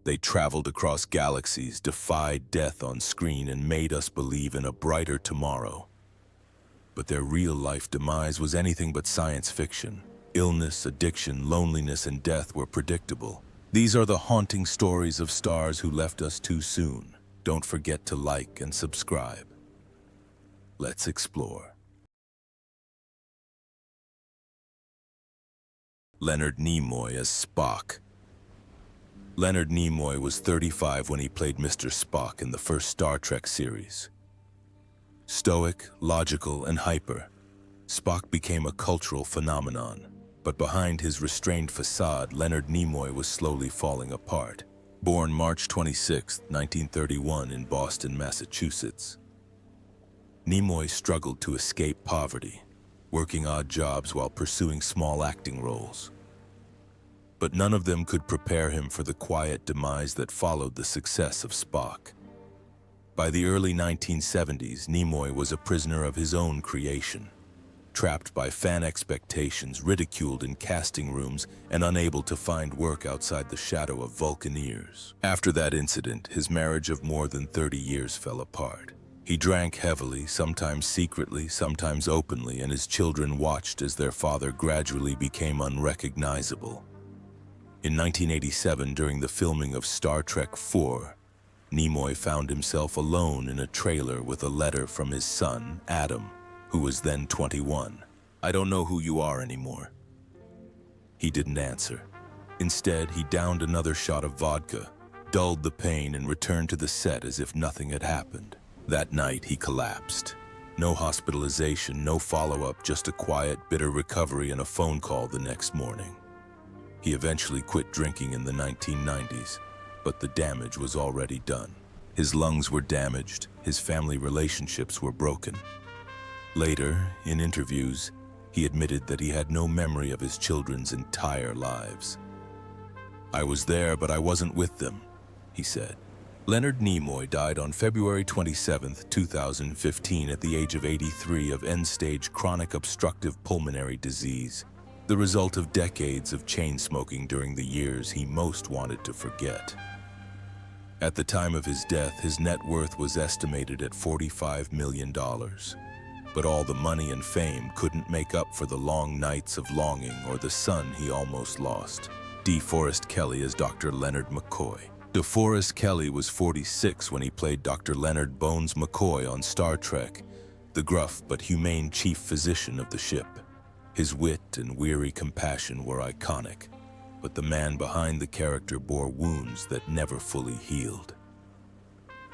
They traveled across galaxies, defied death on screen, and made us believe in a brighter tomorrow. But their real-life demise was anything but science fiction. Illness, addiction, loneliness, and death were predictable. These are the haunting stories of stars who left us too soon. Don't forget to like and subscribe. Let's explore. Leonard Nimoy as Spock. Leonard Nimoy was 35 when he played Mr. Spock in the first Star Trek series. Stoic, logical, and hyper, Spock became a cultural phenomenon. But behind his restrained facade, Leonard Nimoy was slowly falling apart. Born March 26, 1931 in Boston, Massachusetts, Nimoy struggled to escape poverty, working odd jobs while pursuing small acting roles. But none of them could prepare him for the quiet demise that followed the success of Spock. By the early 1970s, Nimoy was a prisoner of his own creation, trapped by fan expectations, ridiculed in casting rooms, and unable to find work outside the shadow of Vulcaneers. After that incident, his marriage of more than 30 years fell apart. He drank heavily, sometimes secretly, sometimes openly, and his children watched as their father gradually became unrecognizable. In 1987, during the filming of Star Trek IV, Nimoy found himself alone in a trailer with a letter from his son, Adam, who was then 21. "I don't know who you are anymore." He didn't answer. Instead, he downed another shot of vodka, dulled the pain, and returned to the set as if nothing had happened. That night, he collapsed. No hospitalization, no follow-up, just a quiet, bitter recovery and a phone call the next morning. He eventually quit drinking in the 1990s, but the damage was already done. His lungs were damaged, his family relationships were broken. Later, in interviews, he admitted that he had no memory of his children's entire lives. "I was there, but I wasn't with them," he said. Leonard Nimoy died on February 27, 2015 at the age of 83 of end-stage chronic obstructive pulmonary disease, the result of decades of chain smoking during the years he most wanted to forget. At the time of his death, his net worth was estimated at $45 million. But all the money and fame couldn't make up for the long nights of longing or the son he almost lost. DeForest Kelley as Dr. Leonard McCoy. DeForest Kelley was 46 when he played Dr. Leonard Bones McCoy on Star Trek, the gruff but humane chief physician of the ship. His wit and weary compassion were iconic, but the man behind the character bore wounds that never fully healed.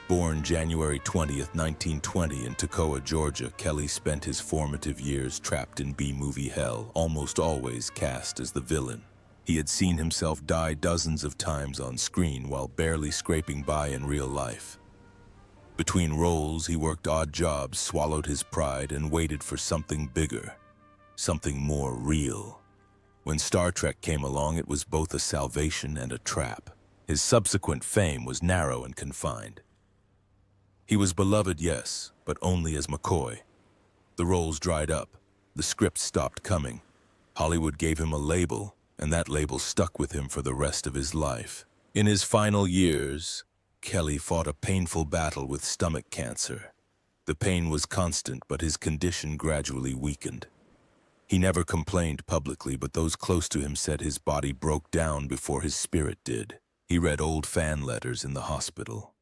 Born January 20, 1920 in Takei, Georgia, Kelley spent his formative years trapped in B-movie hell, almost always cast as the villain. He had seen himself die dozens of times on screen while barely scraping by in real life. Between roles, he worked odd jobs, swallowed his pride, and waited for something bigger, something more real. When Star Trek came along, it was both a salvation and a trap. His subsequent fame was narrow and confined. He was beloved, yes, but only as McCoy. The roles dried up, the scripts stopped coming. Hollywood gave him a label, and that label stuck with him for the rest of his life. In his final years, Kelley fought a painful battle with stomach cancer. The pain was constant, but his condition gradually weakened. He never complained publicly, but those close to him said his body broke down before his spirit did. He read old fan letters in the hospital,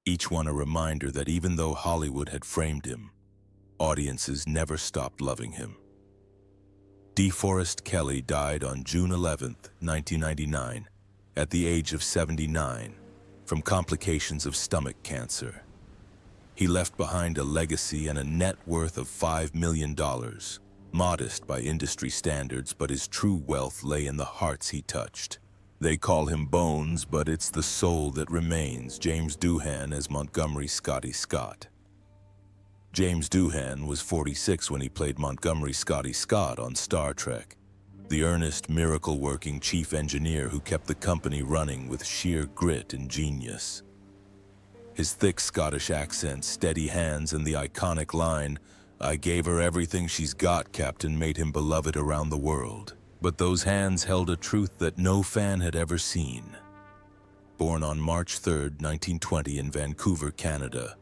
each one a reminder that even though Hollywood had framed him, audiences never stopped loving him. DeForest Kelley died on June 11, 1999, at the age of 79, from complications of stomach cancer. He left behind a legacy and a net worth of $5 million, modest by industry standards, but his true wealth lay in the hearts he touched. They call him Bones, but it's the soul that remains. James Doohan as Montgomery Scotty Scott. James Doohan was 46 when he played Montgomery Scotty Scott on Star Trek, the earnest, miracle-working chief engineer who kept the company running with sheer grit and genius. His thick Scottish accent, steady hands, and the iconic line, "I gave her everything she's got, Captain," made him beloved around the world. But those hands held a truth that no fan had ever seen. Born on March 3, 1920 in Vancouver, Canada,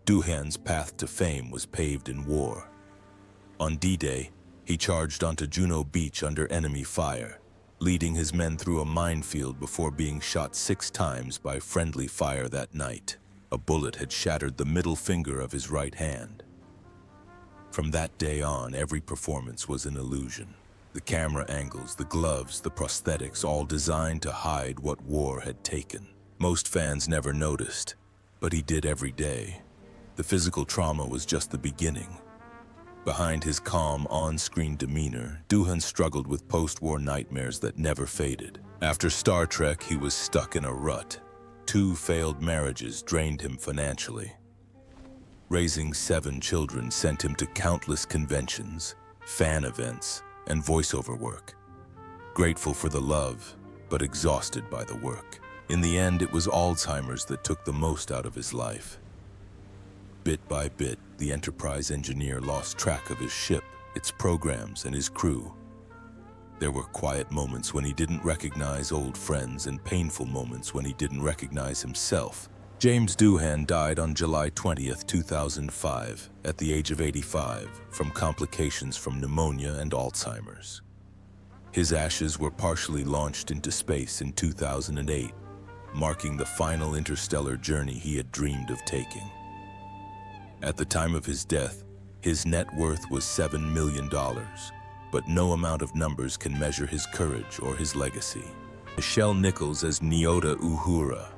Doohan's path to fame was paved in war. On D-Day, he charged onto Juno Beach under enemy fire, leading his men through a minefield before being shot 6 times by friendly fire that night. A bullet had shattered the middle finger of his right hand. From that day on, every performance was an illusion. The camera angles, the gloves, the prosthetics, all designed to hide what war had taken. Most fans never noticed, but he did every day. The physical trauma was just the beginning. Behind his calm, on-screen demeanor, Doohan struggled with post-war nightmares that never faded. After Star Trek, he was stuck in a rut. 2 failed marriages drained him financially. Raising 7 children sent him to countless conventions, fan events, and voiceover work. Grateful for the love, but exhausted by the work. In the end, it was Alzheimer's that took the most out of his life. Bit by bit, the Enterprise engineer lost track of his ship, its programs, and his crew. There were quiet moments when he didn't recognize old friends and painful moments when he didn't recognize himself. James Doohan died on July 20th, 2005, at the age of 85, from complications from pneumonia and Alzheimer's. His ashes were partially launched into space in 2008, marking the final interstellar journey he had dreamed of taking. At the time of his death, his net worth was $7 million, but no amount of numbers can measure his courage or his legacy. Nichelle Nichols as Nyota Uhura.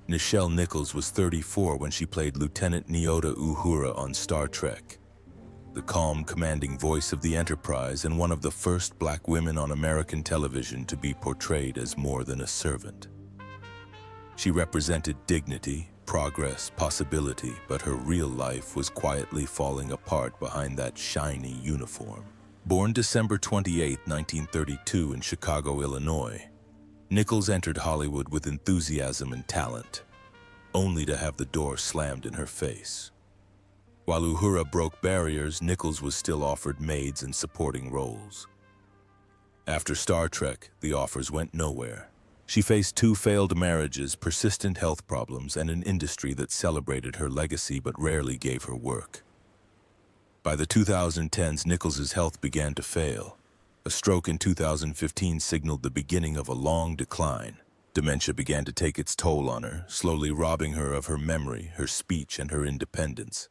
Nichelle Nichols was 34 when she played Lieutenant Nyota Uhura on Star Trek. The calm, commanding voice of the Enterprise and one of the first black women on American television to be portrayed as more than a servant. She represented dignity, progress, possibility, but her real life was quietly falling apart behind that shiny uniform. Born December 28, 1932 in Chicago, Illinois, Nichols entered Hollywood with enthusiasm and talent, only to have the door slammed in her face. While Uhura broke barriers, Nichols was still offered maids and supporting roles. After Star Trek, the offers went nowhere. She faced 2 failed marriages, persistent health problems, and an industry that celebrated her legacy but rarely gave her work. By the 2010s, Nichols's health began to fail. A stroke in 2015 signaled the beginning of a long decline. Dementia began to take its toll on her, slowly robbing her of her memory, her speech, and her independence.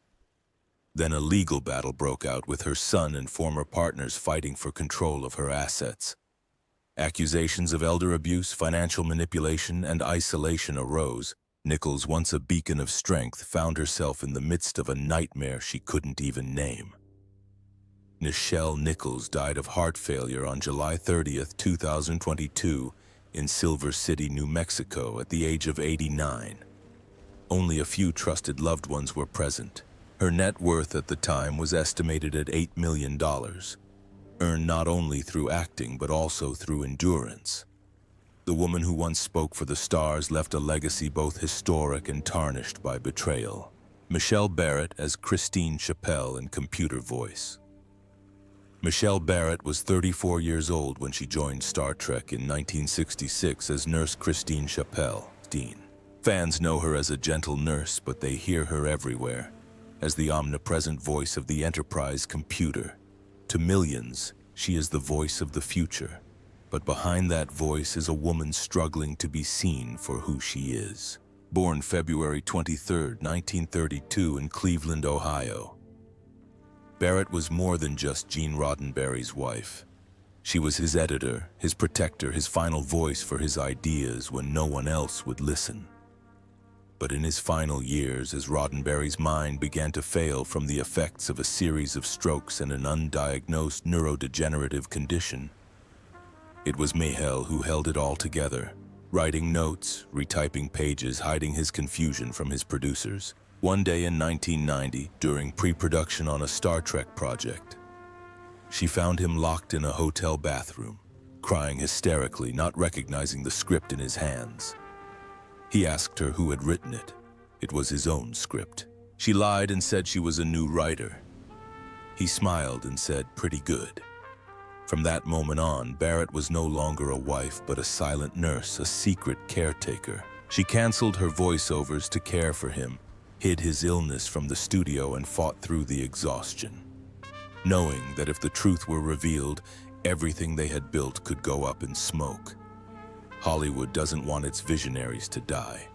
Then a legal battle broke out with her son and former partners fighting for control of her assets. Accusations of elder abuse, financial manipulation, and isolation arose. Nichols, once a beacon of strength, found herself in the midst of a nightmare she couldn't even name. Nichelle Nichols died of heart failure on July 30th, 2022 in Silver City, New Mexico at the age of 89. Only a few trusted loved ones were present. Her net worth at the time was estimated at $8 million, earned not only through acting but also through endurance. The woman who once spoke for the stars left a legacy both historic and tarnished by betrayal. Majel Barrett as Christine Chappell in computer voice. Majel Barrett was 34 years old when she joined Star Trek in 1966 as Nurse Christine Chappell. Fans know her as a gentle nurse, but they hear her everywhere, as the omnipresent voice of the Enterprise computer. To millions, she is the voice of the future, but behind that voice is a woman struggling to be seen for who she is. Born February 23, 1932 in Cleveland, Ohio, Barrett was more than just Gene Roddenberry's wife. She was his editor, his protector, his final voice for his ideas when no one else would listen. But in his final years, as Roddenberry's mind began to fail from the effects of a series of strokes and an undiagnosed neurodegenerative condition, it was Majel who held it all together, writing notes, retyping pages, hiding his confusion from his producers. One day in 1990, during pre-production on a Star Trek project, she found him locked in a hotel bathroom, crying hysterically, not recognizing the script in his hands. He asked her who had written it. It was his own script. She lied and said she was a new writer. He smiled and said, "Pretty good." From that moment on, Barrett was no longer a wife but a silent nurse, a secret caretaker. She canceled her voiceovers to care for him, hid his illness from the studio, and fought through the exhaustion, knowing that if the truth were revealed, everything they had built could go up in smoke. Hollywood doesn't want its visionaries to die.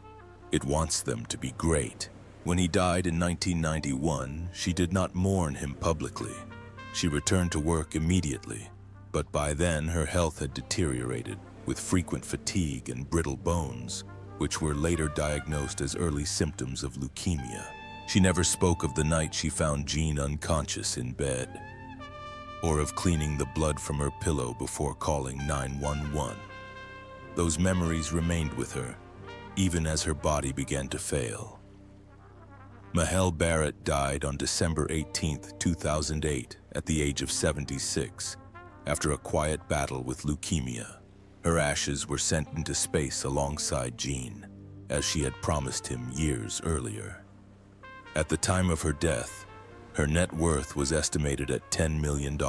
It wants them to be great. When he died in 1991, she did not mourn him publicly. She returned to work immediately, but by then her health had deteriorated, with frequent fatigue and brittle bones, which were later diagnosed as early symptoms of leukemia. She never spoke of the night she found Jean unconscious in bed, or of cleaning the blood from her pillow before calling 911. Those memories remained with her, even as her body began to fail. Majel Barrett died on December 18, 2008, at the age of 76, after a quiet battle with leukemia. Her ashes were sent into space alongside Jean, as she had promised him years earlier. At the time of her death, her net worth was estimated at $10 million,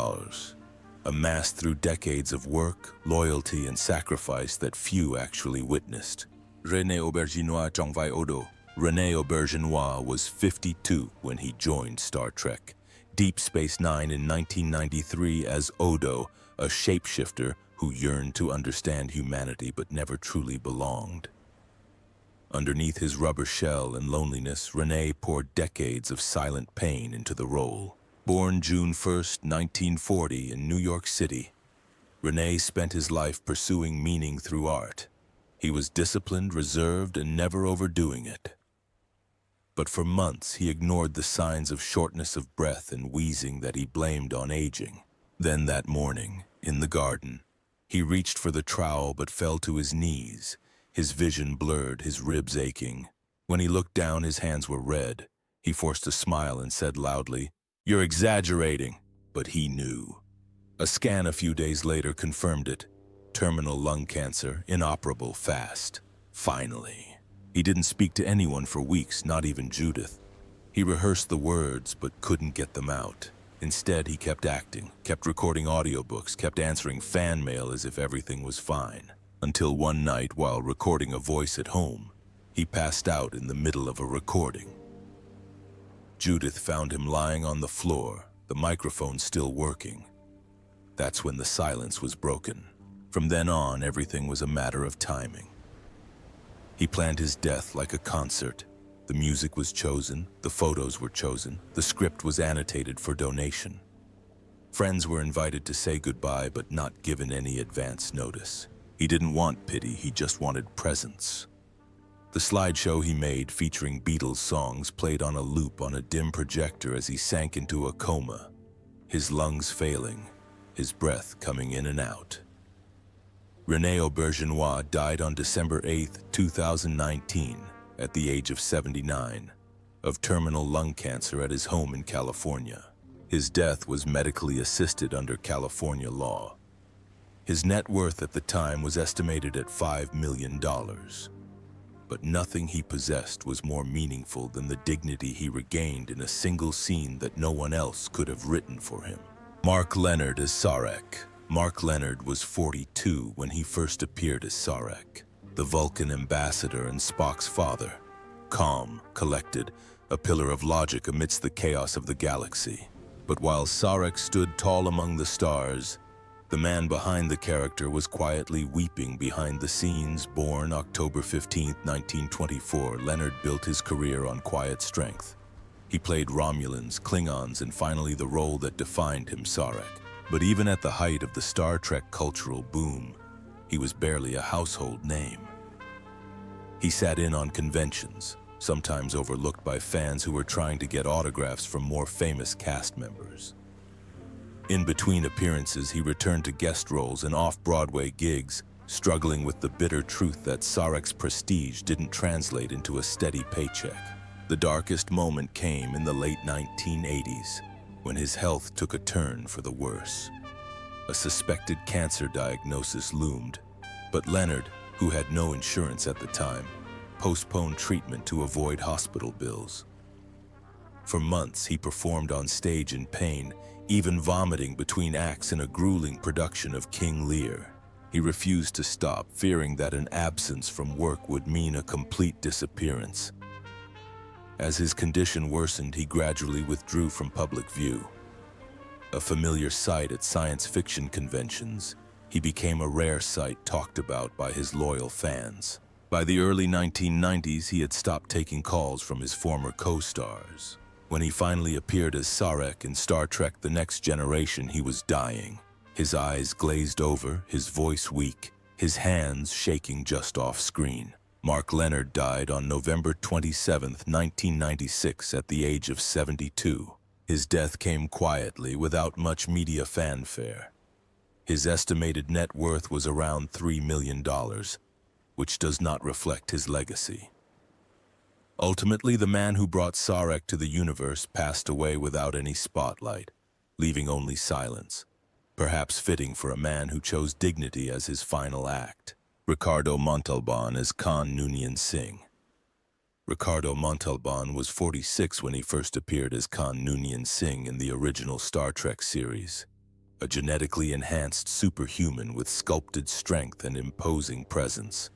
amassed through decades of work, loyalty, and sacrifice that few actually witnessed. Rene Auberjonois. Rene Auberjonois was 52 when he joined Star Trek, Deep Space Nine in 1993 as Odo, a shapeshifter who yearned to understand humanity but never truly belonged. Underneath his rubber shell and loneliness, Rene poured decades of silent pain into the role. Born June 1, 1940 in New York City, Rene spent his life pursuing meaning through art. He was disciplined, reserved, and never overdoing it. But for months he ignored the signs of shortness of breath and wheezing that he blamed on aging. Then that morning, in the garden, he reached for the trowel but fell to his knees, his vision blurred, his ribs aching. When he looked down, his hands were red. He forced a smile and said loudly, "You're exaggerating." But he knew. A scan a few days later confirmed it. Terminal lung cancer, inoperable fast. Finally. He didn't speak to anyone for weeks, not even Judith. He rehearsed the words but couldn't get them out. Instead, he kept acting, kept recording audiobooks, kept answering fan mail as if everything was fine. Until one night, while recording a voice at home, he passed out in the middle of a recording. Judith found him lying on the floor, the microphone still working. That's when the silence was broken. From then on, everything was a matter of timing. He planned his death like a concert. The music was chosen, the photos were chosen, the script was annotated for donation. Friends were invited to say goodbye but not given any advance notice. He didn't want pity, he just wanted presence. The slideshow he made featuring Beatles songs played on a loop on a dim projector as he sank into a coma, his lungs failing, his breath coming in and out. Rene Auberjonois died on December 8, 2019, at the age of 79, of terminal lung cancer at his home in California. His death was medically assisted under California law. His net worth at the time was estimated at $5 million. But nothing he possessed was more meaningful than the dignity he regained in a single scene that no one else could have written for him. Mark Lenard as Sarek. Mark Lenard was 42 when he first appeared as Sarek, the Vulcan ambassador and Spock's father. Calm, collected, a pillar of logic amidst the chaos of the galaxy. But while Sarek stood tall among the stars, the man behind the character was quietly weeping behind the scenes. Born October 15, 1924, Lenard built his career on quiet strength. He played Romulans, Klingons, and finally the role that defined him, Sarek. But even at the height of the Star Trek cultural boom, he was barely a household name. He sat in on conventions, sometimes overlooked by fans who were trying to get autographs from more famous cast members. In between appearances, he returned to guest roles and off-Broadway gigs, struggling with the bitter truth that Sarek's prestige didn't translate into a steady paycheck. The darkest moment came in the late 1980s, when his health took a turn for the worse. A suspected cancer diagnosis loomed, but Lenard, who had no insurance at the time, postponed treatment to avoid hospital bills. For months, he performed on stage in pain, even vomiting between acts in a grueling production of King Lear. He refused to stop, fearing that an absence from work would mean a complete disappearance. As his condition worsened, he gradually withdrew from public view. A familiar sight at science fiction conventions, he became a rare sight talked about by his loyal fans. By the early 1990s, he had stopped taking calls from his former co-stars. When he finally appeared as Sarek in Star Trek: The Next Generation, he was dying. His eyes glazed over, his voice weak, his hands shaking just off screen. Mark Lenard died on November 27, 1996, at the age of 72. His death came quietly, without much media fanfare. His estimated net worth was around $3 million, which does not reflect his legacy. Ultimately, the man who brought Sarek to the universe passed away without any spotlight, leaving only silence, perhaps fitting for a man who chose dignity as his final act. Ricardo Montalban as Khan Noonien Singh. Ricardo Montalban was 46 when he first appeared as Khan Noonien Singh in the original Star Trek series, a genetically enhanced superhuman with sculpted strength and imposing presence.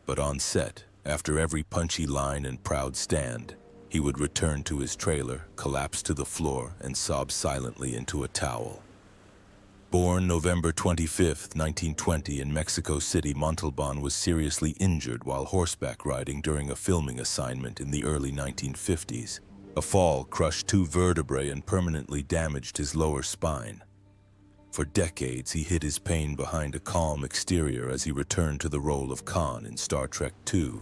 But on set, after every punchy line and proud stand, he would return to his trailer, collapse to the floor, and sob silently into a towel. Born November 25, 1920 in Mexico City, Montalban was seriously injured while horseback riding during a filming assignment in the early 1950s. A fall crushed 2 vertebrae and permanently damaged his lower spine. For decades, he hid his pain behind a calm exterior as he returned to the role of Khan in Star Trek II.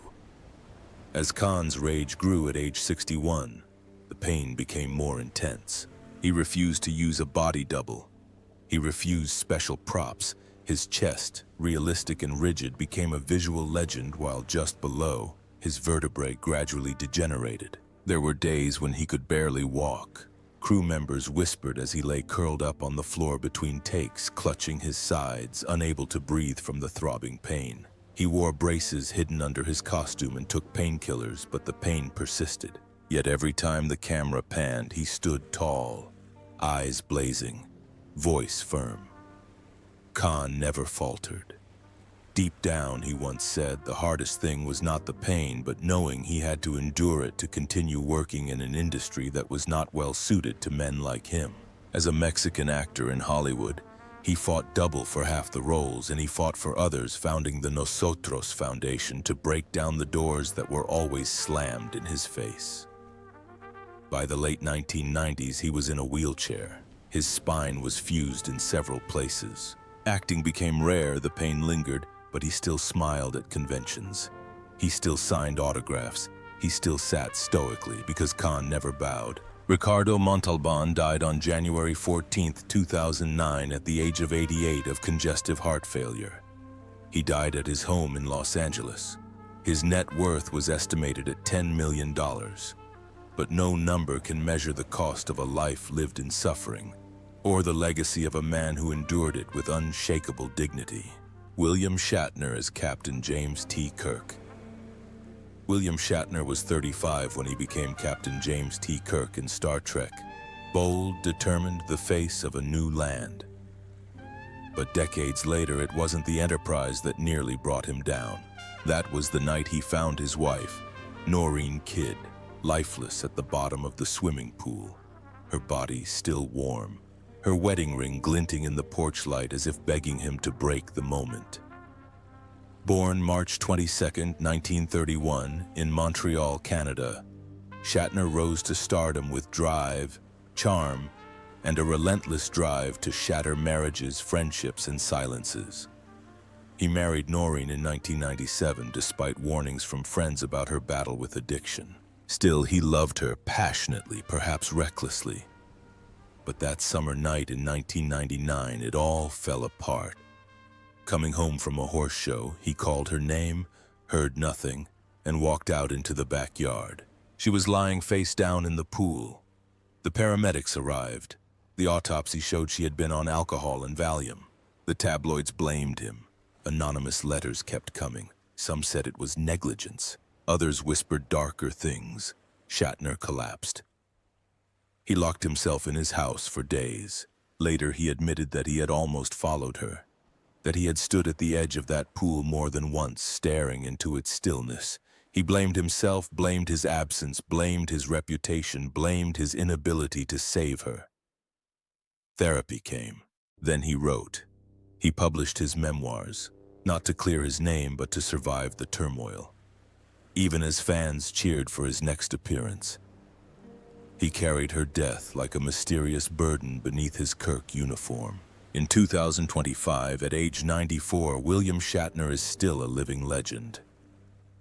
As Khan's rage grew at age 61, the pain became more intense. He refused to use a body double. He refused special props. His chest, realistic and rigid, became a visual legend, while just below, his vertebrae gradually degenerated. There were days when he could barely walk. Crew members whispered as he lay curled up on the floor between takes, clutching his sides, unable to breathe from the throbbing pain. He wore braces hidden under his costume and took painkillers, but the pain persisted. Yet every time the camera panned, he stood tall, eyes blazing, voice firm. Khan never faltered. Deep down, he once said, the hardest thing was not the pain, but knowing he had to endure it to continue working in an industry that was not well suited to men like him. As a Mexican actor in Hollywood, he fought double for half the roles, and he fought for others, founding the Nosotros Foundation to break down the doors that were always slammed in his face. By the late 1990s, he was in a wheelchair. His spine was fused in several places. Acting became rare, the pain lingered, but he still smiled at conventions. He still signed autographs. He still sat stoically because Khan never bowed. Ricardo Montalban died on January 14, 2009 at the age of 88 of congestive heart failure. He died at his home in Los Angeles. His net worth was estimated at $10 million. But no number can measure the cost of a life lived in suffering, or the legacy of a man who endured it with unshakable dignity. William Shatner as Captain James T. Kirk. William Shatner was 35 when he became Captain James T. Kirk in Star Trek. Bold, determined, the face of a new land. But decades later, it wasn't the Enterprise that nearly brought him down. That was the night he found his wife, Noreen Kidd, lifeless at the bottom of the swimming pool, her body still warm, her wedding ring glinting in the porch light as if begging him to break the moment. Born March 22, 1931, in Montreal, Canada, Shatner rose to stardom with drive, charm, and a relentless drive to shatter marriages, friendships, and silences. He married Noreen in 1997 despite warnings from friends about her battle with addiction. Still, he loved her passionately, perhaps recklessly. But that summer night in 1999, it all fell apart. Coming home from a horse show, he called her name, heard nothing, and walked out into the backyard. She was lying face down in the pool. The paramedics arrived. The autopsy showed she had been on alcohol and Valium. The tabloids blamed him. Anonymous letters kept coming. Some said it was negligence. Others whispered darker things. Shatner collapsed. He locked himself in his house for days. Later, he admitted that he had almost followed her, that he had stood at the edge of that pool more than once, staring into its stillness. He blamed himself, blamed his absence, blamed his reputation, blamed his inability to save her. Therapy came. Then he wrote. He published his memoirs, not to clear his name, but to survive the turmoil. Even as fans cheered for his next appearance, he carried her death like a mysterious burden beneath his Kirk uniform. In 2025, at age 94, William Shatner is still a living legend.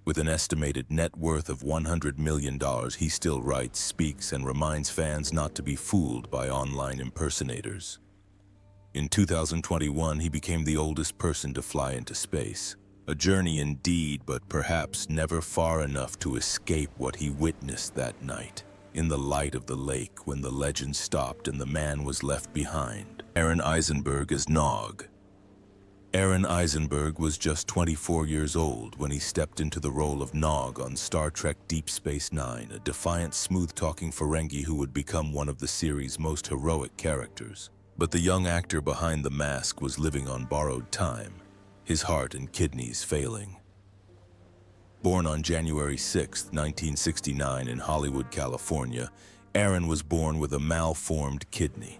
With an estimated net worth of $100 million, he still writes, speaks, and reminds fans not to be fooled by online impersonators. In 2021, he became the oldest person to fly into space. A journey indeed, but perhaps never far enough to escape what he witnessed that night. In the light of the lake, when the legend stopped and the man was left behind. Aron Eisenberg as Nog. Aron Eisenberg was just 24 years old when he stepped into the role of Nog on Star Trek Deep Space Nine, a defiant, smooth-talking Ferengi who would become one of the series' most heroic characters. But the young actor behind the mask was living on borrowed time, his heart and kidneys failing. Born on January 6, 1969 in Hollywood, California, Aron was born with a malformed kidney.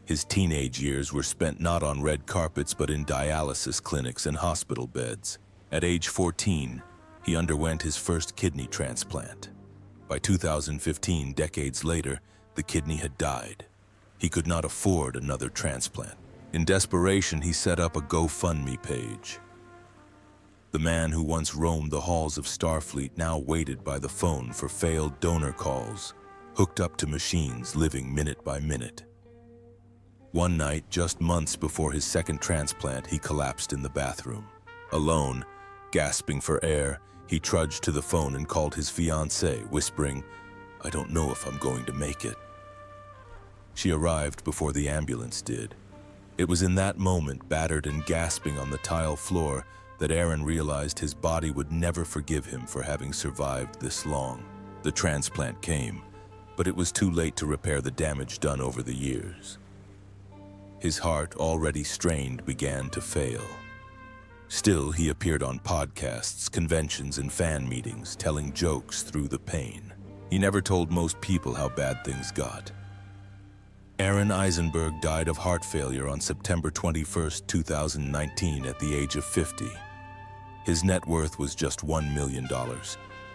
His teenage years were spent not on red carpets but in dialysis clinics and hospital beds. At age 14, he underwent his first kidney transplant. By 2015, decades later, the kidney had died. He could not afford another transplant. In desperation, he set up a GoFundMe page. The man who once roamed the halls of Starfleet now waited by the phone for failed donor calls, hooked up to machines, living minute by minute. One night, just months before his second transplant, he collapsed in the bathroom. Alone, gasping for air, he trudged to the phone and called his fiancée, whispering, "I don't know if I'm going to make it." She arrived before the ambulance did. It was in that moment, battered and gasping on the tile floor, that Aron realized his body would never forgive him for having survived this long. The transplant came, but it was too late to repair the damage done over the years. His heart, already strained, began to fail. Still, he appeared on podcasts, conventions, and fan meetings, telling jokes through the pain. He never told most people how bad things got. Aron Eisenberg died of heart failure on September 21, 2019, at the age of 50. His net worth was just $1 million,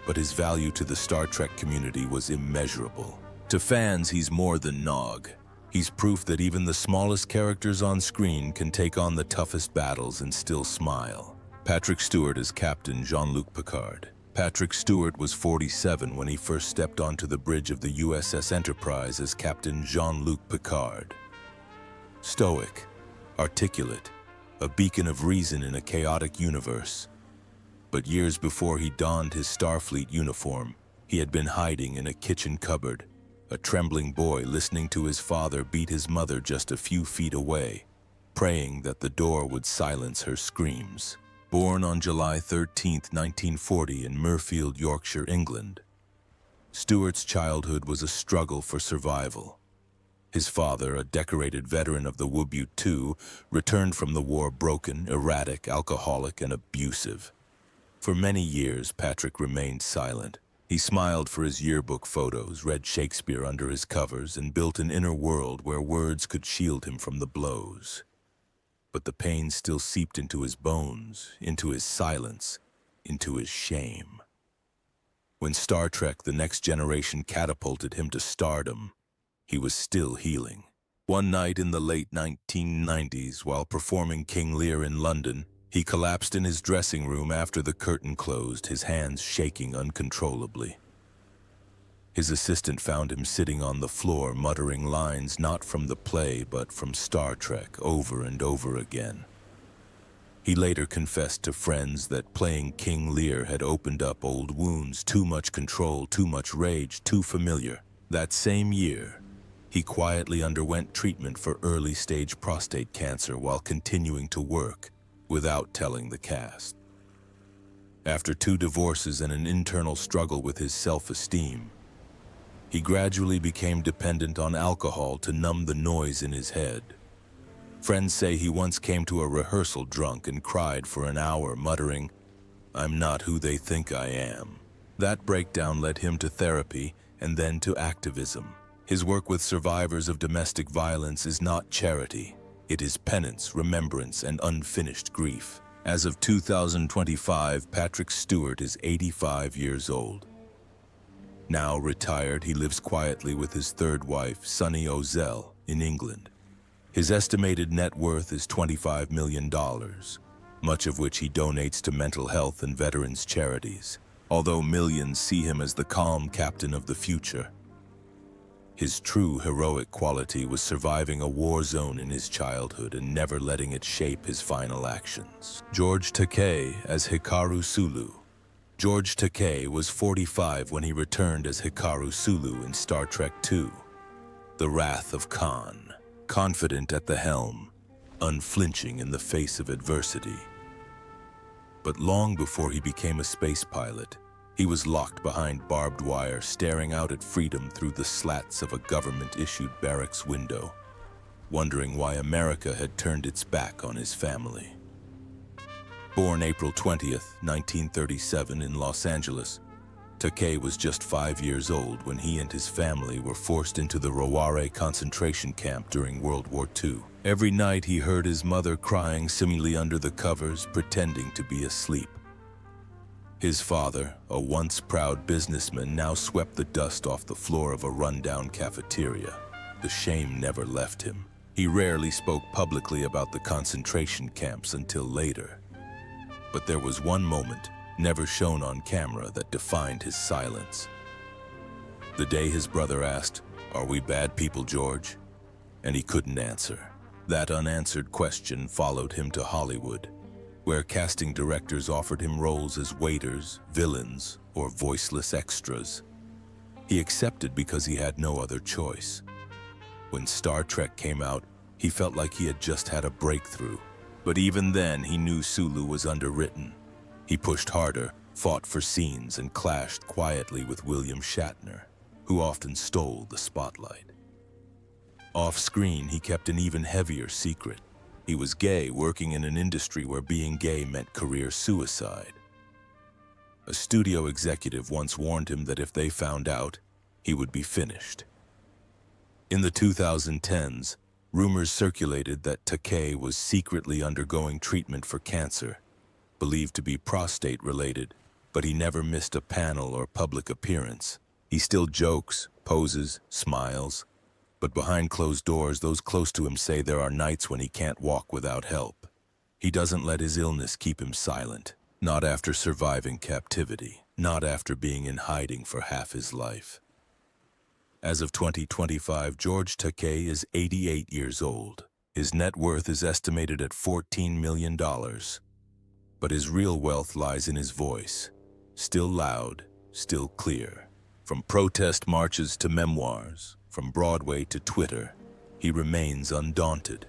but his value to the Star Trek community was immeasurable. To fans, he's more than Nog. He's proof that even the smallest characters on screen can take on the toughest battles and still smile. Patrick Stewart as Captain Jean-Luc Picard. Patrick Stewart was 47 when he first stepped onto the bridge of the USS Enterprise as Captain Jean-Luc Picard. Stoic, articulate, a beacon of reason in a chaotic universe. But years before he donned his Starfleet uniform, he had been hiding in a kitchen cupboard, a trembling boy listening to his father beat his mother just a few feet away, praying that the door would silence her screams. Born on July 13, 1940 in Mirfield, Yorkshire, England, Stewart's childhood was a struggle for survival. His father, a decorated veteran of the Woobute II, returned from the war broken, erratic, alcoholic, and abusive. For many years, Patrick remained silent. He smiled for his yearbook photos, read Shakespeare under his covers, and built an inner world where words could shield him from the blows. But the pain still seeped into his bones, into his silence, into his shame. When Star Trek: The Next Generation catapulted him to stardom, he was still healing. One night in the late 1990s, while performing King Lear in London, he collapsed in his dressing room after the curtain closed, his hands shaking uncontrollably. His assistant found him sitting on the floor, muttering lines not from the play but from Star Trek over and over again. He later confessed to friends that playing King Lear had opened up old wounds, too much control, too much rage, too familiar. That same year, he quietly underwent treatment for early-stage prostate cancer while continuing to work, without telling the cast. After 2 divorces and an internal struggle with his self-esteem, He gradually became dependent on alcohol to numb the noise in his head. Friends say he once came to a rehearsal drunk and cried for an hour, muttering, "I'm not who they think I am." That breakdown led him to therapy and then to activism. His work with survivors of domestic violence is not charity. It is penance, remembrance, and unfinished grief. As of 2025, Patrick Stewart is 85 years old. Now retired, he lives quietly with his third wife, Sunny Ozell, in England. His estimated net worth is $25 million, much of which he donates to mental health and veterans charities, although millions see him as the calm captain of the future. His true heroic quality was surviving a war zone in his childhood and never letting it shape his final actions. George Takei as Hikaru Sulu. George Takei was 45 when he returned as Hikaru Sulu in Star Trek II, The Wrath of Khan. Confident at the helm, unflinching in the face of adversity. But long before he became a space pilot, he was locked behind barbed wire, staring out at freedom through the slats of a government-issued barracks window, wondering why America had turned its back on his family. Born April 20th, 1937 in Los Angeles, Takei was just 5 years old when he and his family were forced into the Raware concentration camp during World War II. Every night he heard his mother crying seemingly under the covers, pretending to be asleep. His father, a once proud businessman, now swept the dust off the floor of a rundown cafeteria. The shame never left him. He rarely spoke publicly about the concentration camps until later. But there was one moment, never shown on camera, that defined his silence. The day his brother asked, "Are we bad people, George?" And he couldn't answer. That unanswered question followed him to Hollywood, where casting directors offered him roles as waiters, villains, or voiceless extras. He accepted because he had no other choice. When Star Trek came out, he felt like he had just had a breakthrough. But even then, he knew Sulu was underwritten. He pushed harder, fought for scenes, and clashed quietly with William Shatner, who often stole the spotlight. Off-screen, he kept an even heavier secret. He was gay, working in an industry where being gay meant career suicide. A studio executive once warned him that if they found out, he would be finished. In the 2010s, rumors circulated that Takei was secretly undergoing treatment for cancer, believed to be prostate-related, but he never missed a panel or public appearance. He still jokes, poses, smiles, but behind closed doors, those close to him say there are nights when he can't walk without help. He doesn't let his illness keep him silent, not after surviving captivity, not after being in hiding for half his life. As of 2025, George Takei is 88 years old. His net worth is estimated at $14 million. But his real wealth lies in his voice, still loud, still clear. From protest marches to memoirs, from Broadway to Twitter, he remains undaunted.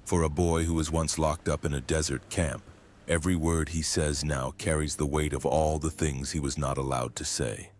For a boy who was once locked up in a desert camp, every word he says now carries the weight of all the things he was not allowed to say.